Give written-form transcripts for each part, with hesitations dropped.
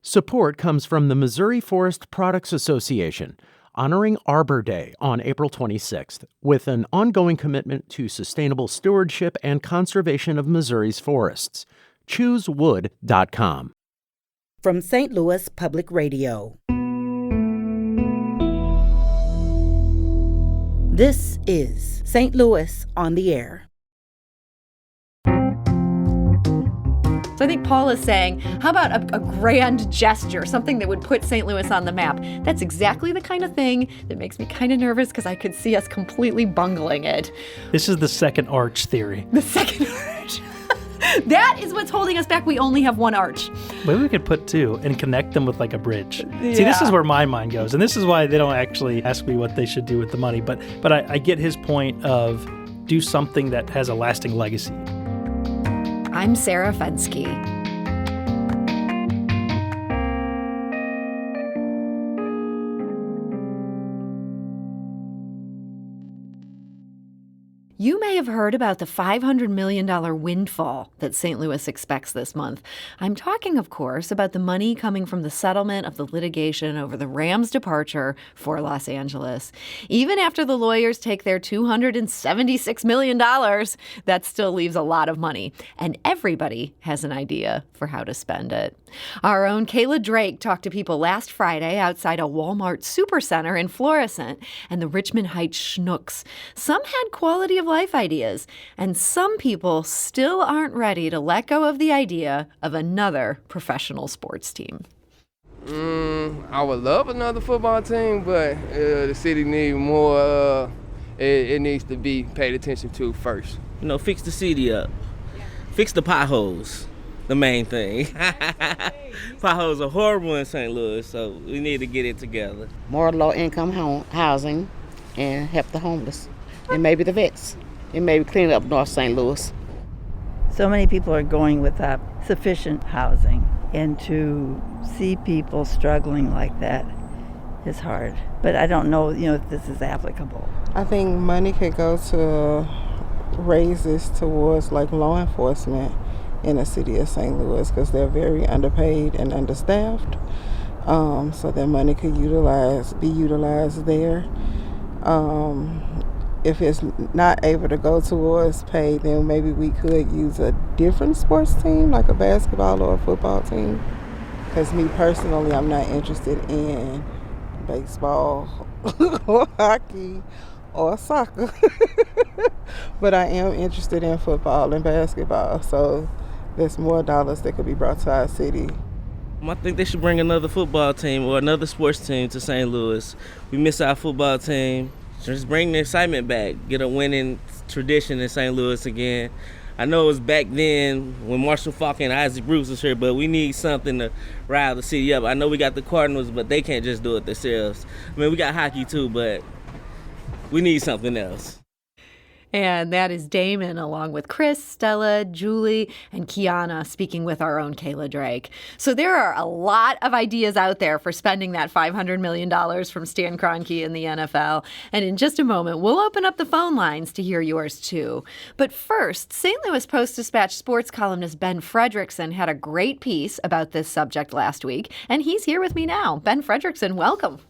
Support comes from the Missouri Forest Products Association, honoring Arbor Day on April 26th, with an ongoing commitment to sustainable stewardship and conservation of Missouri's forests. ChooseWood.com. From St. Louis Public Radio. This is St. Louis on the Air. So I think Paul is saying, how about a grand gesture, something that would put St. Louis on the map? That's exactly the kind of thing that makes me kind of nervous because I could see us completely bungling it. This is the second arch theory. The second arch. That is what's holding us back. We only have one arch. Maybe we could put two and connect them with like a bridge. Yeah. See, this is where my mind goes. And this is why they don't actually ask me what they should do with the money. But I get his point of do something that has a lasting legacy. I'm Sarah Fensky. You may have heard about the $500 million windfall that St. Louis expects this month. I'm talking, of course, about the money coming from the settlement of the litigation over the Rams' departure for Los Angeles. Even after the lawyers take their $276 million, that still leaves a lot of money. And everybody has an idea for how to spend it. Our own Kayla Drake talked to people last Friday outside a Walmart supercenter in Florissant and the Richmond Heights Schnooks. Some had quality of life ideas, and some people still aren't ready to let go of the idea of another professional sports team. I would love another football team, but the city needs more. It needs to be paid attention to first. Fix the city up. Fix the potholes. The main thing. Potholes are horrible in St. Louis, so we need to get it together. More low-income housing and help the homeless. And maybe the vets. And maybe clean up North St. Louis. So many people are going without sufficient housing. And to see people struggling like that is hard. But I don't know, if this is applicable. I think money could go to raises towards like law enforcement in the city of St. Louis because they're very underpaid and understaffed. So that money could be utilized there. If it's not able to go towards pay, then maybe we could use a different sports team, like a basketball or a football team. Because me personally, I'm not interested in baseball or hockey or soccer. But I am interested in football and basketball. So there's more dollars that could be brought to our city. I think they should bring another football team or another sports team to St. Louis. We miss our football team. Just bring the excitement back. Get a winning tradition in St. Louis again. I know it was back then when Marshall Faulk and Isaac Bruce was here, but we need something to rile the city up. I know we got the Cardinals, but they can't just do it themselves. I mean, we got hockey too, but we need something else. And that is Damon, along with Chris, Stella, Julie, and Kiana, speaking with our own Kayla Drake. So there are a lot of ideas out there for spending that $500 million from Stan Kroenke in the NFL. And in just a moment, we'll open up the phone lines to hear yours, too. But first, St. Louis Post-Dispatch sports columnist Ben Frederickson had a great piece about this subject last week, and he's here with me now. Ben Frederickson, welcome.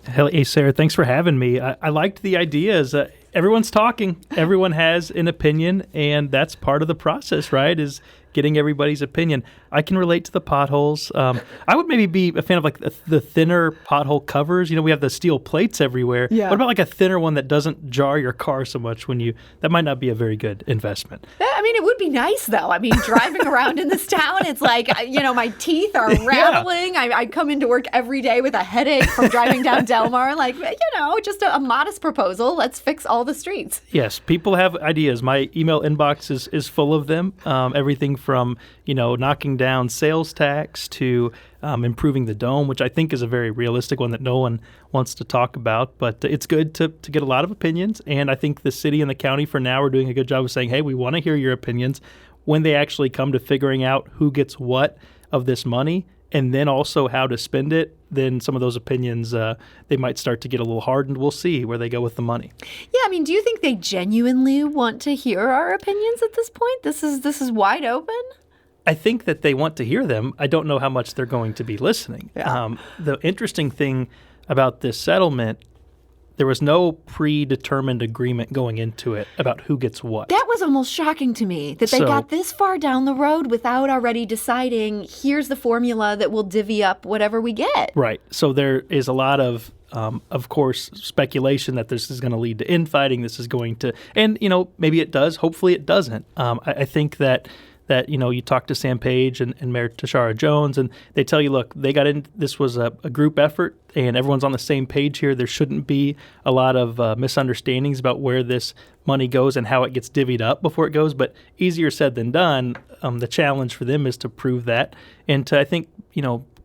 Hey, Sarah, thanks for having me. I liked the ideas. Everyone's talking. Everyone has an opinion, and that's part of the process, right, is getting everybody's opinion. I can relate to the potholes. I would maybe be a fan of like the thinner pothole covers. We have the steel plates everywhere. Yeah. What about like a thinner one that doesn't jar your car so much that might not be a very good investment. I mean, it would be nice, though. I mean, driving around in this town, it's like, my teeth are rattling. Yeah. I come into work every day with a headache from driving down Delmar. Like, just a modest proposal. Let's fix all the streets. Yes, people have ideas. My email inbox is full of them. Everything from, knocking down sales tax to improving the dome, which I think is a very realistic one that no one wants to talk about. But it's good to get a lot of opinions. And I think the city and the county for now are doing a good job of saying, hey, we want to hear your opinions. When they actually come to figuring out who gets what of this money and then also how to spend it, then some of those opinions, they might start to get a little hardened. We'll see where they go with the money. Yeah, I mean, do you think they genuinely want to hear our opinions at this point? This is wide open? I think that they want to hear them. I don't know how much they're going to be listening. Yeah. The interesting thing about this settlement, there was no predetermined agreement going into it about who gets what. That was almost shocking to me, that they got this far down the road without already deciding, here's the formula that will divvy up whatever we get. Right. So there is a lot of course, speculation that this is going to lead to infighting. This is going to, and, maybe it does. Hopefully it doesn't. I think that you talk to Sam Page and Mayor Tashara Jones, and they tell you, look, they got in. This was a group effort, and everyone's on the same page here. There shouldn't be a lot of misunderstandings about where this money goes and how it gets divvied up before it goes. But easier said than done. The challenge for them is to prove that, and to, I think,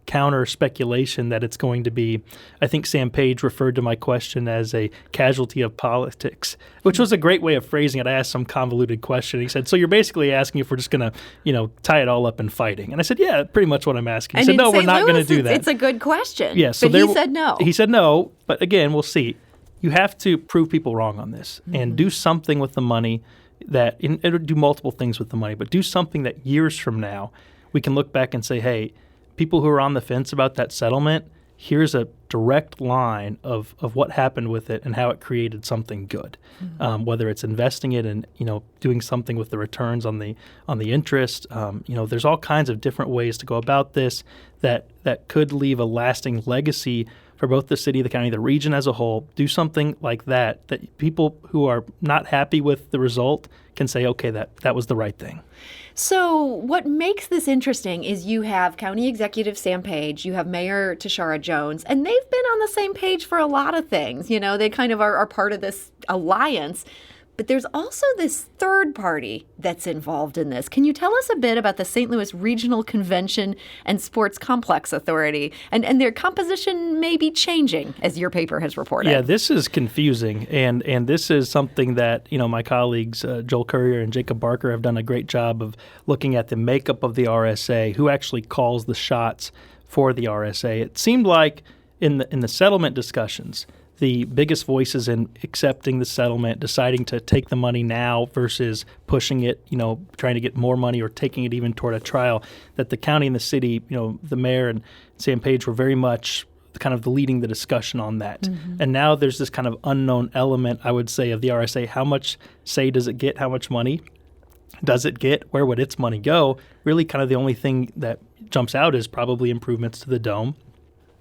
counter speculation that it's going to be. I think Sam Page referred to my question as a casualty of politics, which was a great way of phrasing it. I asked some convoluted question. He said, so you're basically asking if we're just going to, tie it all up in fighting. And I said, yeah, pretty much what I'm asking. He And said, in no, we're St. not going to Louis, do that. It's a good question. Yeah, so but he said no. He said no, but again, we'll see. You have to prove people wrong on this and do something with the money it'll do multiple things with the money, but do something that years from now we can look back and say, hey, people who are on the fence about that settlement, here's a direct line of what happened with it and how it created something good. Whether it's investing it and doing something with the returns on the interest, there's all kinds of different ways to go about this that could leave a lasting legacy for both the city, the county, the region as a whole. Do something like that people who are not happy with the result can say, okay, that was the right thing. So what makes this interesting is you have County Executive Sam Page, you have Mayor Tashara Jones, and they've been on the same page for a lot of things. They kind of are part of this alliance. But there's also this third party that's involved in this. Can you tell us a bit about the St. Louis Regional Convention and Sports Complex Authority? And their composition may be changing, as your paper has reported. Yeah, this is confusing. And this is something that, my colleagues, Joel Currier and Jacob Barker, have done a great job of looking at the makeup of the RSA, who actually calls the shots for the RSA. It seemed like in the settlement discussions, the biggest voices in accepting the settlement, deciding to take the money now versus pushing it, trying to get more money or taking it even toward a trial, that the county and the city, the mayor and Sam Page were very much kind of leading the discussion on that. Mm-hmm. And now there's this kind of unknown element, I would say, of the RSA. How much say does it get? How much money does it get? Where would its money go? Really kind of the only thing that jumps out is probably improvements to the dome.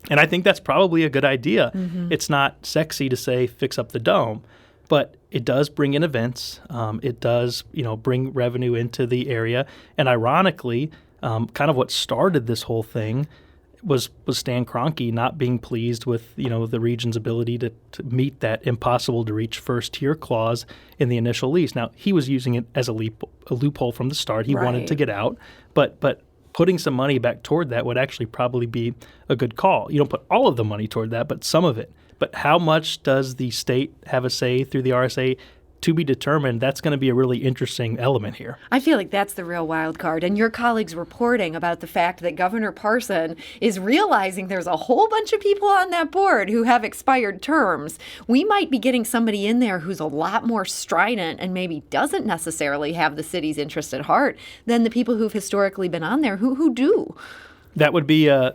And I think that's probably a good idea. Mm-hmm. It's not sexy to say fix up the dome, but it does bring in events. It does, bring revenue into the area. And ironically, kind of what started this whole thing was Stan Kroenke not being pleased with, the region's ability to meet that impossible to reach first tier clause in the initial lease. Now, he was using it as a loophole from the start. He wanted to get out, but putting some money back toward that would actually probably be a good call. You don't put all of the money toward that, but some of it. But how much does the state have a say through the RSA? To be determined. That's going to be a really interesting element here. I feel like that's the real wild card. And your colleagues reporting about the fact that Governor Parson is realizing there's a whole bunch of people on that board who have expired terms. We might be getting somebody in there who's a lot more strident and maybe doesn't necessarily have the city's interest at heart than the people who've historically been on there who do. That would be a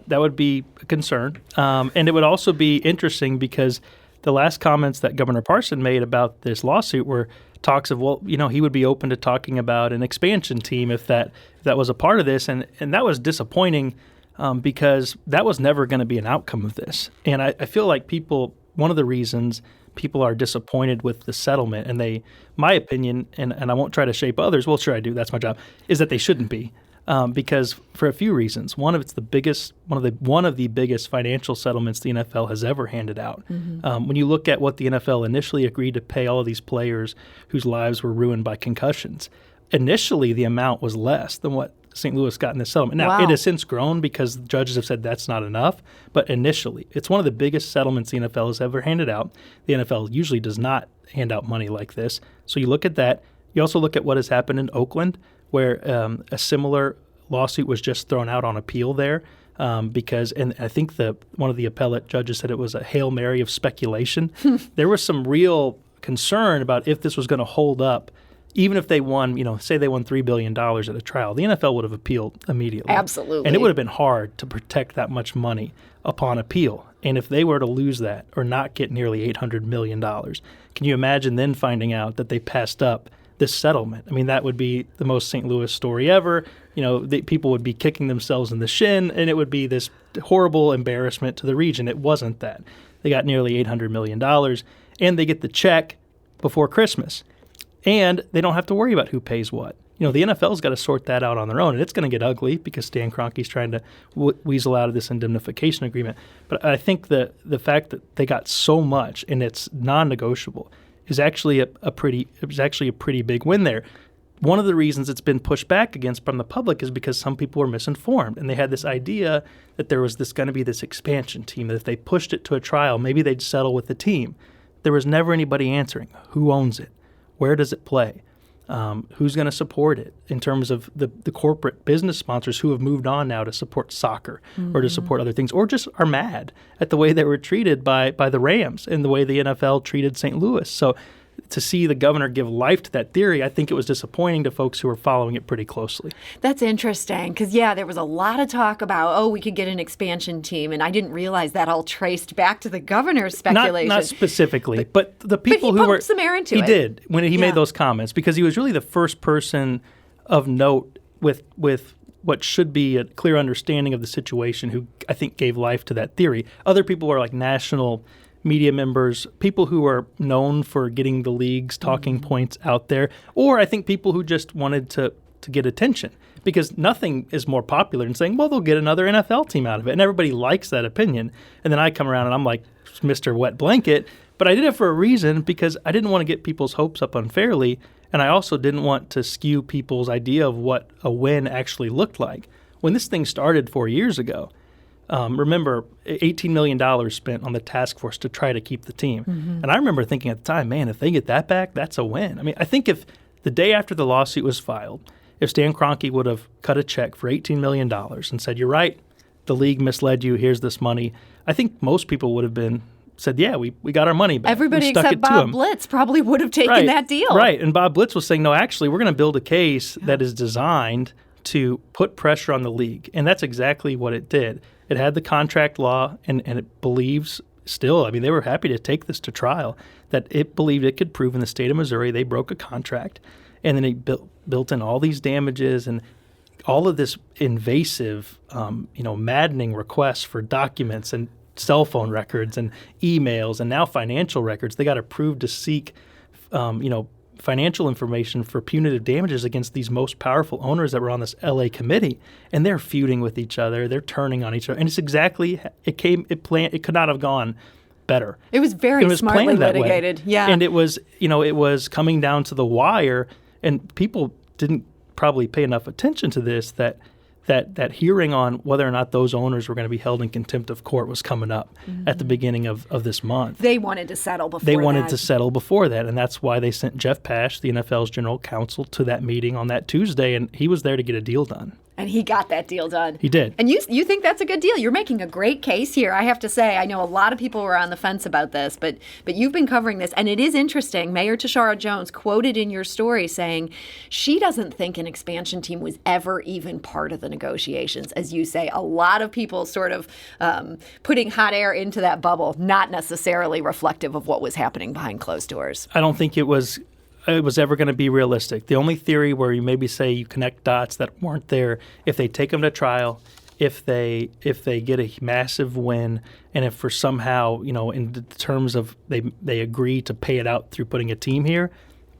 concern. And it would also be interesting because the last comments that Governor Parson made about this lawsuit were talks of, he would be open to talking about an expansion team if that was a part of this. And that was disappointing because that was never going to be an outcome of this. And I feel like one of the reasons people are disappointed with the settlement, and my opinion, and I won't try to shape others, well, sure I do, that's my job, is that they shouldn't be. Because for a few reasons. One of the biggest financial settlements the NFL has ever handed out. Mm-hmm. When you look at what the NFL initially agreed to pay all of these players whose lives were ruined by concussions, initially the amount was less than what St. Louis got in this settlement. Now, It has since grown because judges have said that's not enough, but initially, it's one of the biggest settlements the NFL has ever handed out. The NFL usually does not hand out money like this. So you look at that. You also look at what has happened in Oakland, where a similar lawsuit was just thrown out on appeal there because, and I think one of the appellate judges said it was a Hail Mary of speculation. There was some real concern about if this was going to hold up even if they won, say they won $3 billion at a trial, the NFL would have appealed immediately. Absolutely. And it would have been hard to protect that much money upon appeal. And if they were to lose that or not get nearly $800 million, can you imagine then finding out that they passed up this settlement? I mean, that would be the most St. Louis story ever. People would be kicking themselves in the shin, and it would be this horrible embarrassment to the region. It wasn't that. They got nearly $800 million, and they get the check before Christmas. And they don't have to worry about who pays what. The NFL's got to sort that out on their own, and it's going to get ugly because Stan Kroenke's trying to weasel out of this indemnification agreement. But I think the fact that they got so much and it's non-negotiable is actually a pretty big win there. One of the reasons it's been pushed back against from the public is because some people were misinformed, and they had this idea that there was going to be this expansion team, that if they pushed it to a trial, maybe they'd settle with the team. There was never anybody answering. Who owns it? Where does it play? Who's going to support it in terms of the corporate business sponsors who have moved on now to support soccer or to support other things, or just are mad at the way they were treated by the Rams and the way the NFL treated St. Louis. So to see the governor give life to that theory, I think it was disappointing to folks who were following it pretty closely. That's interesting because, there was a lot of talk about, we could get an expansion team, and I didn't realize that all traced back to the governor's speculation. Not specifically, but the people but who were— pumped some air into it. He did when he made those comments because he was really the first person of note with what should be a clear understanding of the situation who I think gave life to that theory. Other people were like national media members, people who are known for getting the league's talking points out there, or I think people who just wanted to get attention, because nothing is more popular than saying, well, they'll get another NFL team out of it. And everybody likes that opinion. And then I come around and I'm like Mr. Wet Blanket, but I did it for a reason because I didn't want to get people's hopes up unfairly. And I also didn't want to skew people's idea of what a win actually looked like. When this thing started 4 years ago, remember, $18 million spent on the task force to try to keep the team. And I remember thinking at the time, man, if they get that back, that's a win. I mean, I think if the day after the lawsuit was filed, if Stan Kroenke would have cut a check for $18 million and said, you're right, the league misled you, here's this money, I think most people would have said, yeah, we got our money back. Everybody except Bob Blitz probably would have taken that deal. Right, and Bob Blitz was saying, no, actually, we're going to build a case that is designed to put pressure on the league. And that's exactly what it did. It had the contract law, and it believes still, I mean, they were happy to take this to trial, that it believed it could prove in the state of Missouri they broke a contract. And then it built in all these damages and all of this invasive, maddening requests for documents and cell phone records and emails and now financial records. They got approved to seek, financial information for punitive damages against these most powerful owners that were on this LA committee, and they're feuding with each other. They're turning on each other, and it's exactly it could not have gone better. It was very smartly litigated, and it was coming down to the wire, and people didn't probably pay enough attention to this that hearing on whether or not those owners were going to be held in contempt of court was coming up at the beginning of this month. They wanted to settle before that. They wanted to settle before that, and that's why they sent Jeff Pash, the NFL's general counsel, to that meeting on that Tuesday, and he was there to get a deal done. And he got that deal done. He did. And you think that's a good deal. You're making a great case here. I have to say, I know a lot of people were on the fence about this, but you've been covering this. And it is interesting. Mayor Tashara Jones quoted in your story saying she doesn't think an expansion team was ever even part of the negotiations. As you say, a lot of people sort of putting hot air into that bubble, not necessarily reflective of what was happening behind closed doors. I don't think it was ever going to be realistic. The only theory where you maybe say you connect dots that weren't there, if they take them to trial, if they get a massive win, and if for somehow, in terms of they agree to pay it out through putting a team here.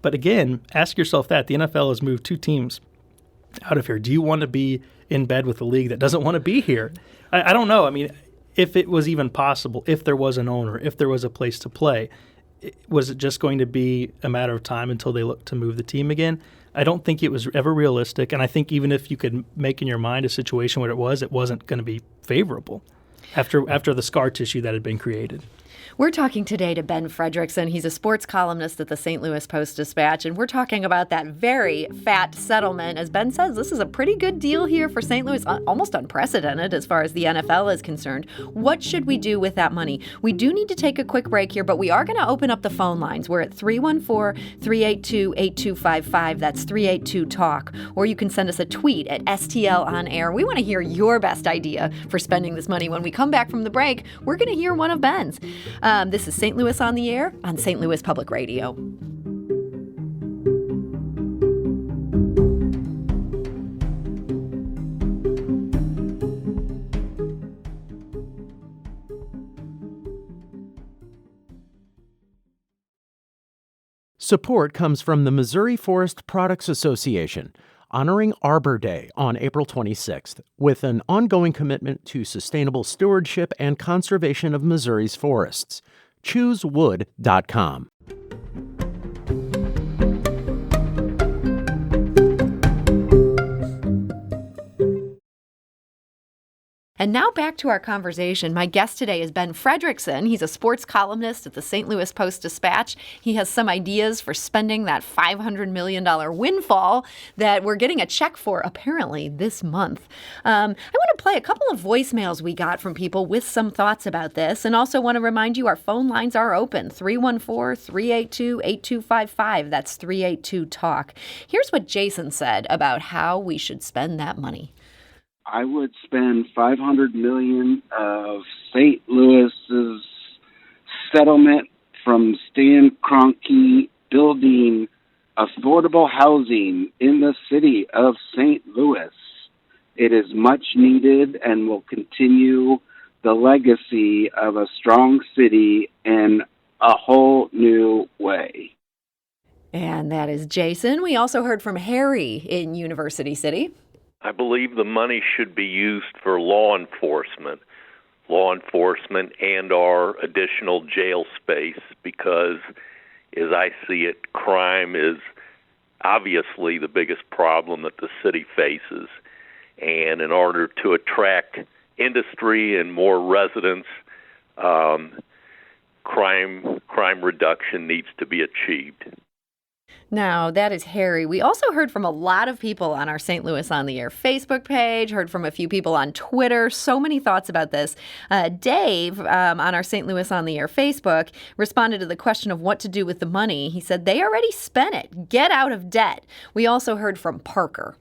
But again, ask yourself that. The NFL has moved 2 teams out of here. Do you want to be in bed with a league that doesn't want to be here? I don't know. I mean, if it was even possible, if there was an owner, if there was a place to play, was it just going to be a matter of time until they looked to move the team again? I don't think it was ever realistic, and I think even if you could make in your mind a situation where it wasn't going to be favorable after the scar tissue that had been created. We're talking today to Ben Frederickson. He's a sports columnist at the St. Louis Post-Dispatch, and we're talking about that very fat settlement. As Ben says, this is a pretty good deal here for St. Louis, almost unprecedented as far as the NFL is concerned. What should we do with that money? We do need to take a quick break here, but we are going to open up the phone lines. We're at 314-382-8255. That's 382-TALK. Or you can send us a tweet at STL on air. We want to hear your best idea for spending this money. When we come back from the break, we're going to hear one of Ben's. This is St. Louis on the Air on St. Louis Public Radio. Support comes from the Missouri Forest Products Association, honoring Arbor Day on April 26th, with an ongoing commitment to sustainable stewardship and conservation of Missouri's forests. ChooseWood.com. And now back to our conversation. My guest today is Ben Frederickson. He's a sports columnist at the St. Louis Post-Dispatch. He has some ideas for spending that $500 million windfall that we're getting a check for, apparently, this month. I want to play a couple of voicemails we got from people with some thoughts about this, and also want to remind you our phone lines are open, 314-382-8255. That's 382-TALK. Here's what Jason said about how we should spend that money. I would spend $500 million of St. Louis's settlement from Stan Kroenke building affordable housing in the city of St. Louis. It is much needed and will continue the legacy of a strong city in a whole new way. And that is Jason. We also heard from Harry in University City. I believe the money should be used for law enforcement and our additional jail space, because as I see it, crime is obviously the biggest problem that the city faces. And in order to attract industry and more residents, crime reduction needs to be achieved. Now, that is Harry. We also heard from a lot of people on our St. Louis on the Air Facebook page, heard from a few people on Twitter. So many thoughts about this. Dave, on our St. Louis on the Air Facebook, responded to the question of what to do with the money. He said, they already spent it. Get out of debt. We also heard from Parker.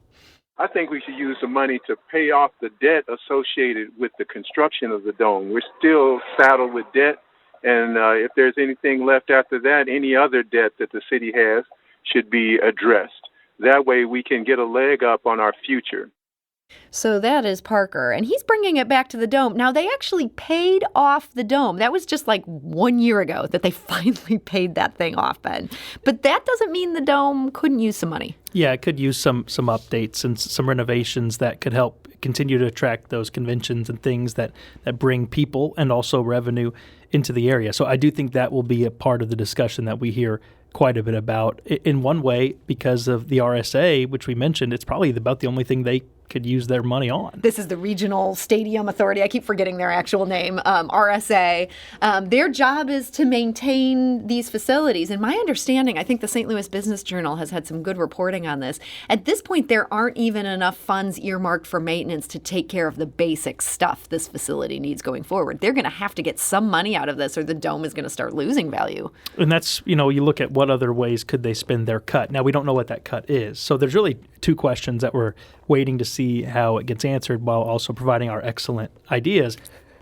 I think we should use the money to pay off the debt associated with the construction of the dome. We're still saddled with debt, and if there's anything left after that, any other debt that the city has should be addressed. That way we can get a leg up on our future. So that is Parker, and he's bringing it back to the dome. Now, they actually paid off the dome. That was just like 1 year ago that they finally paid that thing off, Ben. But that doesn't mean the dome couldn't use some money. Yeah, it could use some updates and some renovations that could help continue to attract those conventions and things that bring people and also revenue into the area. So I do think that will be a part of the discussion that we hear quite a bit about. In one way, because of the RSA, which we mentioned, it's probably about the only thing they could use their money on. This is the Regional Stadium Authority. I keep forgetting their actual name, RSA. Their job is to maintain these facilities. And my understanding, I think the St. Louis Business Journal has had some good reporting on this. At this point, there aren't even enough funds earmarked for maintenance to take care of the basic stuff this facility needs going forward. They're going to have to get some money out of this, or the dome is going to start losing value. And that's, you look at what other ways could they spend their cut. Now, we don't know what that cut is. So there's really two questions that we're waiting to see how it gets answered, while also providing our excellent ideas.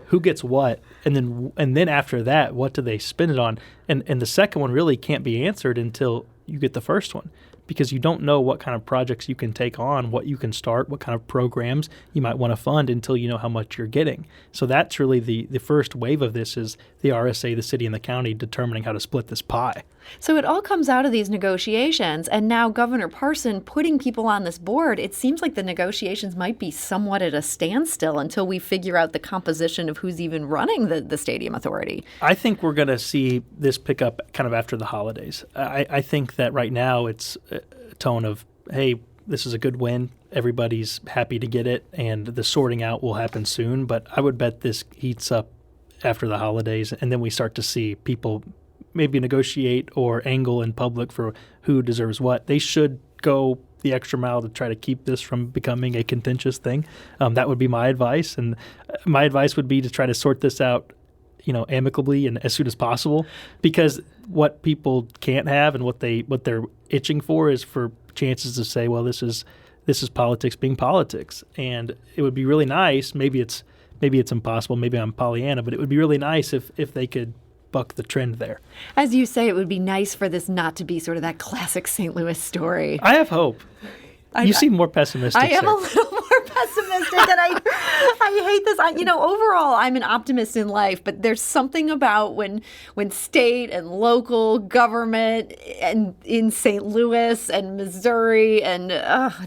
Who gets what? And then after that, what do they spend it on? And the second one really can't be answered until you get the first one, because you don't know what kind of projects you can take on, what you can start, what kind of programs you might want to fund until you know how much you're getting. So that's really the first wave of this, is the RSA, the city, and the county determining how to split this pie. So it all comes out of these negotiations, and now Governor Parson putting people on this board. It seems like the negotiations might be somewhat at a standstill until we figure out the composition of who's even running the stadium authority. I think we're going to see this pick up kind of after the holidays. I think that right now it's a tone of, hey, this is a good win. Everybody's happy to get it, and the sorting out will happen soon. But I would bet this heats up after the holidays, and then we start to see people maybe negotiate or angle in public for who deserves what. They should go the extra mile to try to keep this from becoming a contentious thing. That would be my advice, and my advice would be to try to sort this out, amicably and as soon as possible, because what people can't have and what they're itching for is for chances to say, well, this is politics being politics. And it would be really nice, maybe it's impossible, maybe I'm Pollyanna, but it would be really nice if they could buck the trend there. As you say, it would be nice for this not to be sort of that classic St. Louis story. I have hope. You seem more pessimistic. I am sir. a little more pessimistic, and I hate this. Overall, I'm an optimist in life, but there's something about when state and local government and in St. Louis and Missouri, and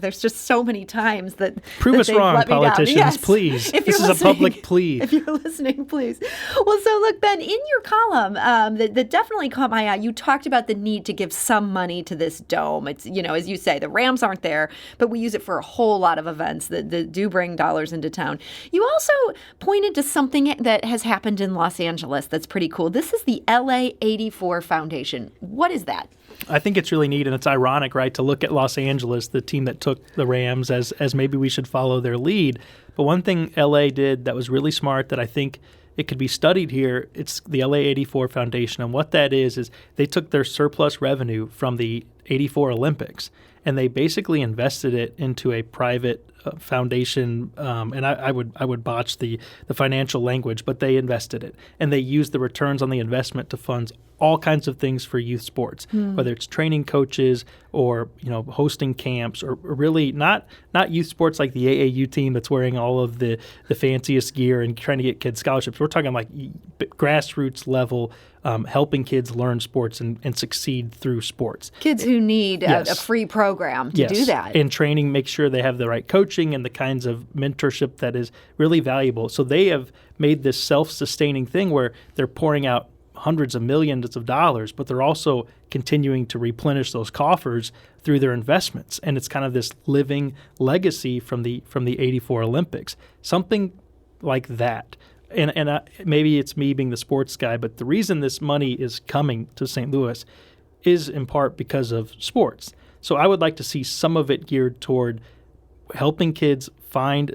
there's just so many times that prove that us wrong, politicians, yes. please. This is a public plea. If you're listening, please. Well, so look, Ben, in your column, that definitely caught my eye. You talked about the need to give some money to this dome. It's as you say, the Rams aren't there, but we use it for a whole lot of events that do bring dollars into town. You also pointed to something that has happened in Los Angeles that's pretty cool. This is the LA 84 Foundation. What is that? I think it's really neat, and it's ironic, right, to look at Los Angeles, the team that took the Rams, as maybe we should follow their lead. But one thing LA did that was really smart that I think it could be studied here, it's the LA 84 Foundation. And what that is they took their surplus revenue from the 84 Olympics, and they basically invested it into a private foundation, and I would botch the financial language, but they invested it, and they used the returns on the investment to fund all kinds of things for youth sports, whether it's training coaches or hosting camps, or really not youth sports like the AAU team that's wearing all of the fanciest gear and trying to get kids scholarships. We're talking like grassroots level, helping kids learn sports and succeed through sports. Kids who need a free program to do that. And training, make sure they have the right coaching and the kinds of mentorship that is really valuable. So they have made this self-sustaining thing where they're pouring out hundreds of millions of dollars, but they're also continuing to replenish those coffers through their investments. And it's kind of this living legacy from the 84 Olympics. Something like that. And maybe it's me being the sports guy, but the reason this money is coming to St. Louis is in part because of sports. So I would like to see some of it geared toward helping kids find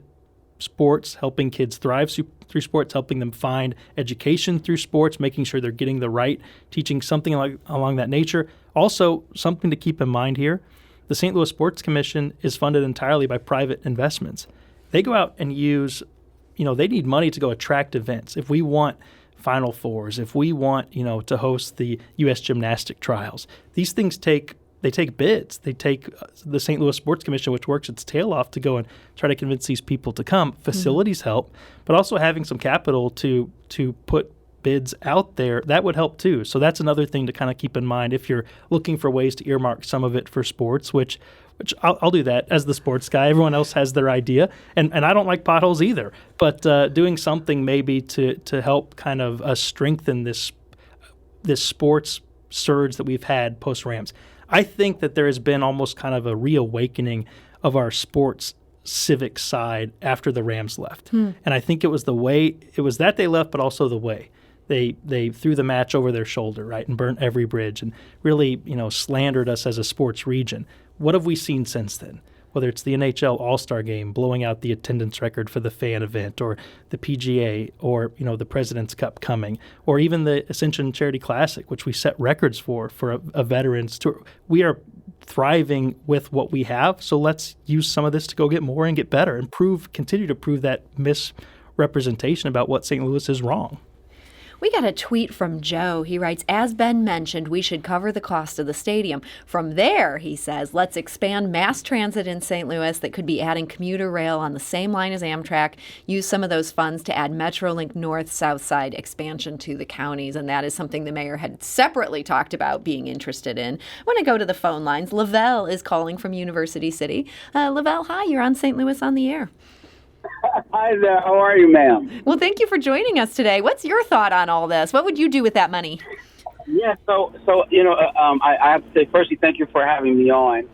sports, helping kids thrive through sports, helping them find education through sports, making sure they're getting the right teaching, something along that nature. Also, something to keep in mind here, the St. Louis Sports Commission is funded entirely by private investments. They go out and use, they need money to go attract events. If we want Final Fours, if we want, to host the U.S. gymnastic trials, these things take bids. They take the St. Louis Sports Commission, which works its tail off to go and try to convince these people to come. Facilities help, but also having some capital to put bids out there, that would help too. So that's another thing to kind of keep in mind if you're looking for ways to earmark some of it for sports, which I'll do that as the sports guy. Everyone else has their idea, and I don't like potholes either. But doing something maybe to help kind of strengthen this sports surge that we've had post-Rams. I think that there has been almost kind of a reawakening of our sports civic side after the Rams left. And I think it was that they left, but also the way. They threw the match over their shoulder, right, and burnt every bridge and really, slandered us as a sports region. What have we seen since then? Whether it's the NHL All-Star Game blowing out the attendance record for the fan event, or the PGA, or the President's Cup coming, or even the Ascension Charity Classic, which we set records for a veterans tour. We are thriving with what we have, so let's use some of this to go get more and get better and continue to prove that misrepresentation about what St. Louis is wrong. We got a tweet from Joe. He writes, as Ben mentioned, we should cover the cost of the stadium. From there, he says, let's expand mass transit in St. Louis that could be adding commuter rail on the same line as Amtrak, use some of those funds to add Metrolink North-South Side expansion to the counties. And that is something the mayor had separately talked about being interested in. I want to go to the phone lines. Lavelle is calling from University City. Lavelle, hi, you're on St. Louis on the Air. Hi there. How are you, ma'am? Well, thank you for joining us today. What's your thought on all this? What would you do with that money? Yeah, I have to say, firstly, thank you for having me on.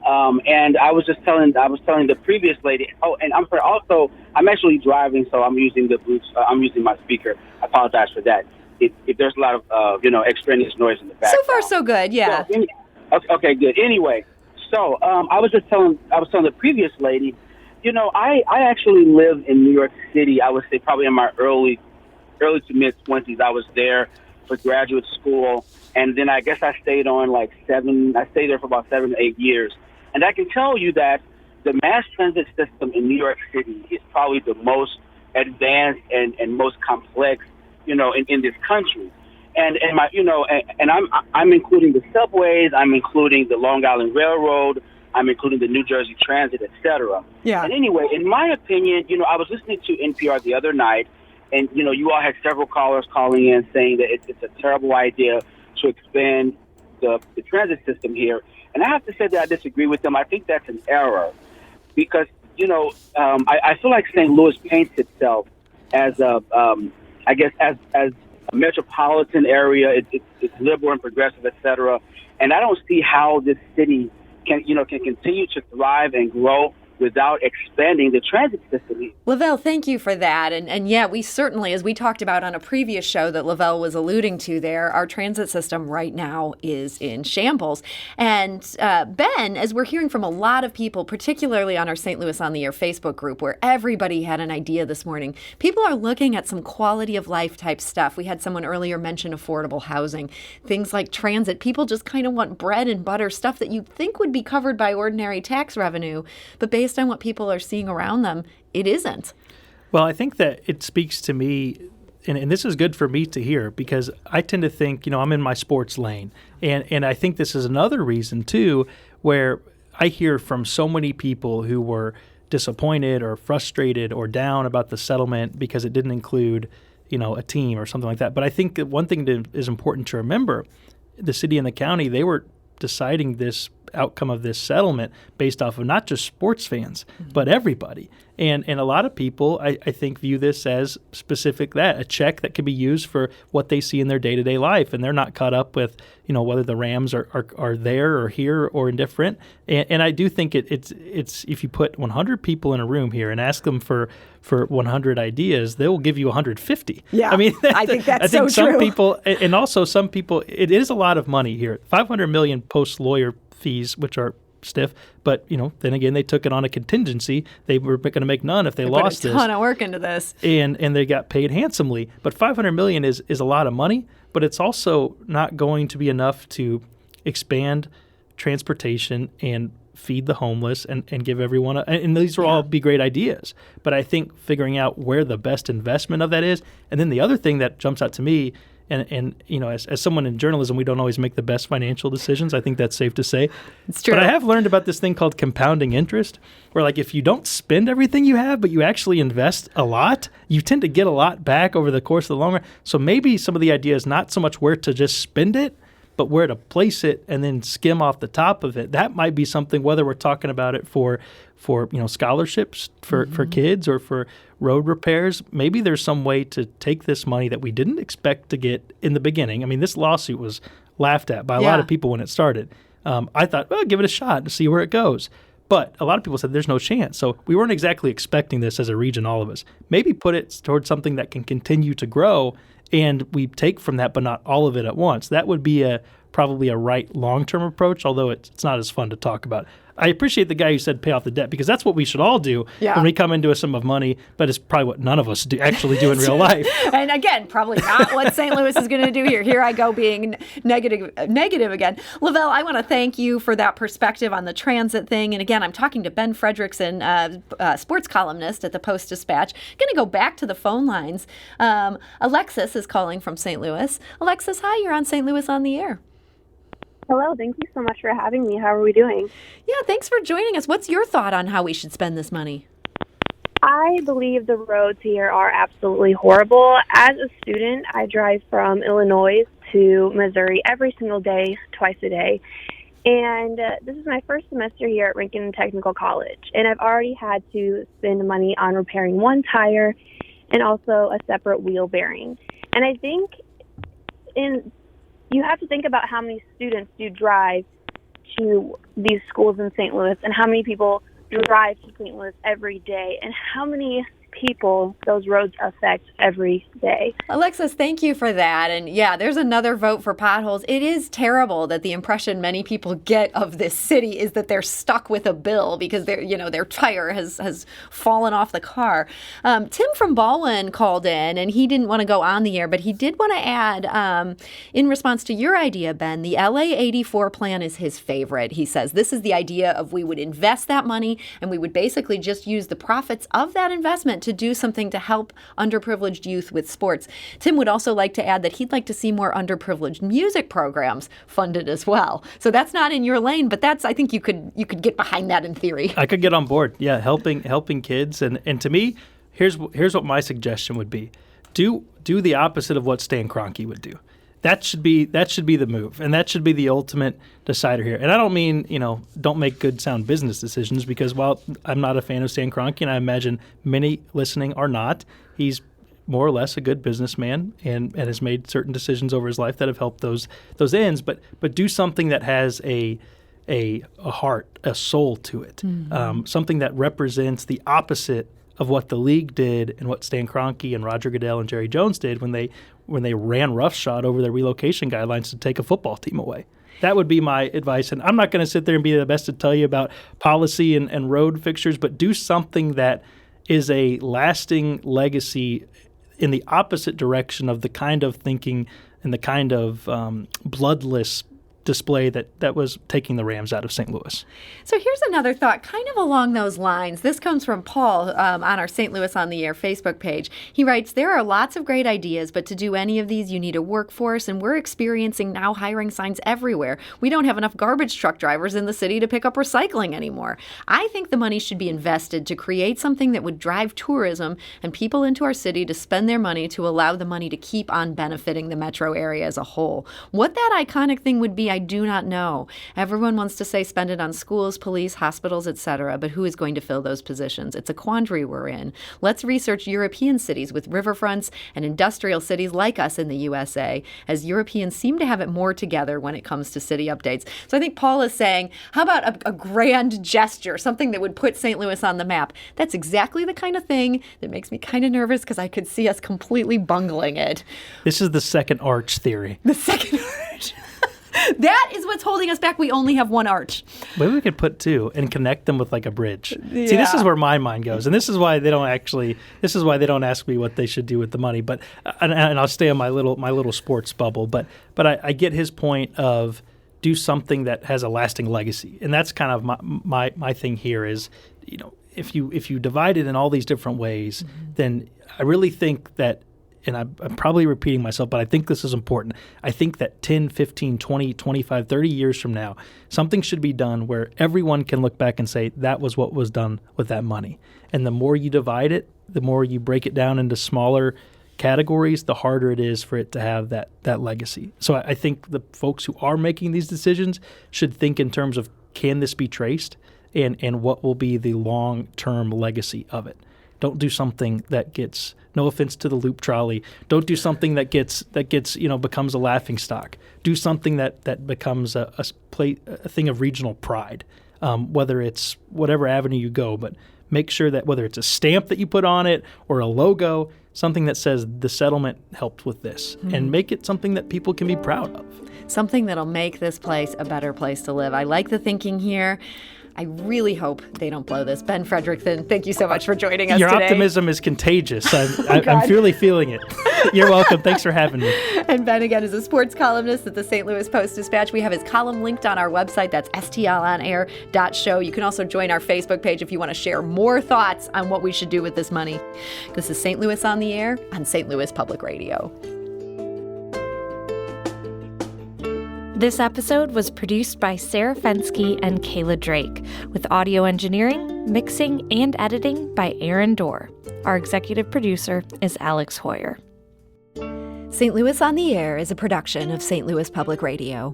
And I was telling the previous lady. Oh, and I'm sorry. Also, I'm actually driving, so I'm using I'm using my speaker. I apologize for that. If there's a lot of extraneous noise in the background. So far, so good. Yeah. So, okay, good. Anyway, so I was telling the previous lady, I actually live in New York City. I would say probably in my early to mid 20s. I was there for graduate school, and then I guess I stayed there for about 7 to 8 years. And I can tell you that the mass transit system in New York City is probably the most advanced and most complex, in this country. And I'm including the subways, I'm including the Long Island Railroad, I'm including the New Jersey Transit, etc. Yeah. And anyway, in my opinion, I was listening to NPR the other night, and you all had several callers calling in saying that it's a terrible idea to expand the transit system here. And I have to say that I disagree with them. I think that's an error because, I feel like St. Louis paints itself as as a metropolitan area. It's liberal and progressive, et cetera. And I don't see how this city can continue to thrive and grow without expanding the transit system. Lavelle, thank you for that. And yeah, we certainly, as we talked about on a previous show that Lavelle was alluding to there, our transit system right now is in shambles. And Ben, as we're hearing from a lot of people, particularly on our St. Louis on the Air Facebook group, where everybody had an idea this morning, people are looking at some quality of life type stuff. We had someone earlier mention affordable housing, things like transit. People just kind of want bread and butter, stuff that you'd think would be covered by ordinary tax revenue, but based on what people are seeing around them, it isn't. Well, I think that it speaks to me, and this is good for me to hear, because I tend to think, I'm in my sports lane. And I think this is another reason, too, where I hear from so many people who were disappointed or frustrated or down about the settlement because it didn't include, a team or something like that. But I think that one thing that is important to remember, the city and the county, they were deciding this outcome of this settlement based off of not just sports fans, but everybody. And a lot of people, I think, view this as a check that can be used for what they see in their day-to-day life. And they're not caught up with, whether the Rams are there or here or indifferent. And I do think it's if you put 100 people in a room here and ask them for 100 ideas, they will give you 150. Yeah, I mean, I think that's so true. Some people, and also some people, it is a lot of money here. $500 million post lawyer fees, which are stiff, but then again, they took it on a contingency. They were going to make none if they lost this. Put a ton of work into this, and they got paid handsomely. But $500 million is a lot of money, but it's also not going to be enough to expand transportation and feed the homeless and give everyone and these will all be great ideas. But I think figuring out where the best investment of that is, and then the other thing that jumps out to me. And as someone in journalism, we don't always make the best financial decisions. I think that's safe to say. It's true. But I have learned about this thing called compounding interest, where if you don't spend everything you have, but you actually invest a lot, you tend to get a lot back over the course of the long run. So maybe some of the idea is not so much where to just spend it, but where to place it and then skim off the top of it. That might be something, whether we're talking about it for scholarships for kids or for road repairs. Maybe there's some way to take this money that we didn't expect to get in the beginning. I mean, this lawsuit was laughed at by a lot of people when it started. I thought, well, give it a shot and see where it goes. But a lot of people said there's no chance. So we weren't exactly expecting this as a region, all of us. Maybe put it towards something that can continue to grow, and we take from that, but not all of it at once. That would be probably a right long-term approach, although it's not as fun to talk about. I appreciate the guy who said pay off the debt, because that's what we should all do when we come into a sum of money, but it's probably what none of us actually do in real life. And again, probably not what St. Louis is going to do here. Here I go being negative again. Lavelle, I want to thank you for that perspective on the transit thing. And again, I'm talking to Ben Frederickson, sports columnist at the Post-Dispatch. Going to go back to the phone lines. Alexis is calling from St. Louis. Alexis, hi, you're on St. Louis on the Air. Hello, thank you so much for having me. How are we doing? Yeah, thanks for joining us. What's your thought on how we should spend this money? I believe the roads here are absolutely horrible. As a student, I drive from Illinois to Missouri every single day, twice a day. And this is my first semester here at Lincoln Technical College. And I've already had to spend money on repairing one tire and also a separate wheel bearing. And I think you have to think about how many students do drive to these schools in St. Louis and how many people drive to St. Louis every day and how many people those roads affect every day. Alexis, thank you for that. And yeah, there's another vote for potholes. It is terrible that the impression many people get of this city is that they're stuck with a bill because their tire has fallen off the car. Tim from Baldwin called in and he didn't want to go on the air, but he did want to add, in response to your idea, Ben, the LA 84 plan is his favorite. He says this is the idea of we would invest that money and we would basically just use the profits of that investment to do something to help underprivileged youth with sports. Tim would also like to add that he'd like to see more underprivileged music programs funded as well. So that's not in your lane, but I think you could get behind that in theory. I could get on board. Yeah, helping kids. And to me, here's what my suggestion would be. Do the opposite of what Stan Kroenke would do. That should be the move, and that should be the ultimate decider here. And I don't mean, don't make good, sound business decisions, because while I'm not a fan of Stan Kroenke, and I imagine many listening are not, he's more or less a good businessman and has made certain decisions over his life that have helped those ends. But do something that has a heart, a soul to it, something that represents the opposite of what the league did and what Stan Kroenke and Roger Goodell and Jerry Jones did when they ran roughshod over their relocation guidelines to take a football team away. That would be my advice. And I'm not going to sit there and be the best to tell you about policy and road fixtures, but do something that is a lasting legacy in the opposite direction of the kind of thinking and the kind of bloodless display that was taking the Rams out of St. Louis. So here's another thought kind of along those lines. This comes from Paul on our St. Louis on the Air Facebook page. He writes, there are lots of great ideas, but to do any of these, you need a workforce, and we're experiencing now hiring signs everywhere. We don't have enough garbage truck drivers in the city to pick up recycling anymore. I think the money should be invested to create something that would drive tourism and people into our city to spend their money to allow the money to keep on benefiting the metro area as a whole. What that iconic thing would be, I do not know. Everyone wants to say spend it on schools, police, hospitals, etc., but who is going to fill those positions? It's a quandary we're in. Let's research European cities with riverfronts and industrial cities like us in the USA, as Europeans seem to have it more together when it comes to city updates. So I think Paul is saying, how about a grand gesture, something that would put St. Louis on the map? That's exactly the kind of thing that makes me kind of nervous because I could see us completely bungling it. This is the second arch theory. The second arch. That is what's holding us back. We only have one arch. Maybe we could put two and connect them with like a bridge. Yeah. See, this is where my mind goes, and this is why they don't ask me what they should do with the money. But and I'll stay on my little sports bubble. But I get his point of do something that has a lasting legacy, and that's kind of my thing here is, if you divide it in all these different ways, then I really think that. And I'm probably repeating myself, but I think this is important. I think that 10, 15, 20, 25, 30 years from now, something should be done where everyone can look back and say, that was what was done with that money. And the more you divide it, the more you break it down into smaller categories, the harder it is for it to have that legacy. So I think the folks who are making these decisions should think in terms of, can this be traced? And what will be the long-term legacy of it? Don't do something that gets, no offense to the loop trolley, don't do something that gets becomes a laughing stock. Do something that becomes a thing of regional pride, whether it's whatever avenue you go, but make sure that whether it's a stamp that you put on it or a logo, something that says the settlement helped with this, and make it something that people can be proud of. Something that'll make this place a better place to live. I like the thinking here. I really hope they don't blow this. Ben Frederickson, thank you so much for joining us today. Your optimism is contagious. I'm really feeling it. You're welcome. Thanks for having me. And Ben, again, is a sports columnist at the St. Louis Post-Dispatch. We have his column linked on our website. That's stlonair.show. You can also join our Facebook page if you want to share more thoughts on what we should do with this money. This is St. Louis on the Air on St. Louis Public Radio. This episode was produced by Sarah Fensky and Kayla Drake, with audio engineering, mixing, and editing by Aaron Dorr. Our executive producer is Alex Hoyer. St. Louis on the Air is a production of St. Louis Public Radio.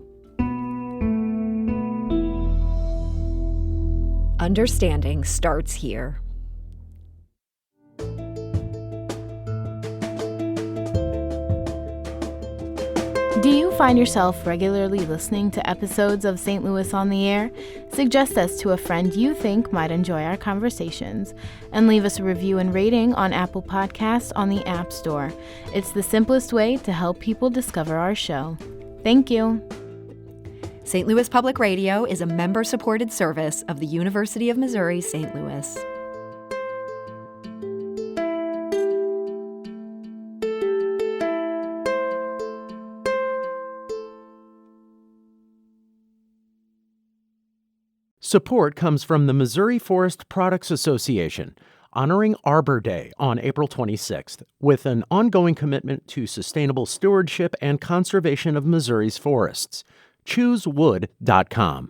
Understanding starts here. Do you find yourself regularly listening to episodes of St. Louis on the Air? Suggest us to a friend you think might enjoy our conversations, and leave us a review and rating on Apple Podcasts on the App Store. It's the simplest way to help people discover our show. Thank you. St. Louis Public Radio is a member-supported service of the University of Missouri St. Louis. Support comes from the Missouri Forest Products Association, honoring Arbor Day on April 26th, with an ongoing commitment to sustainable stewardship and conservation of Missouri's forests. ChooseWood.com.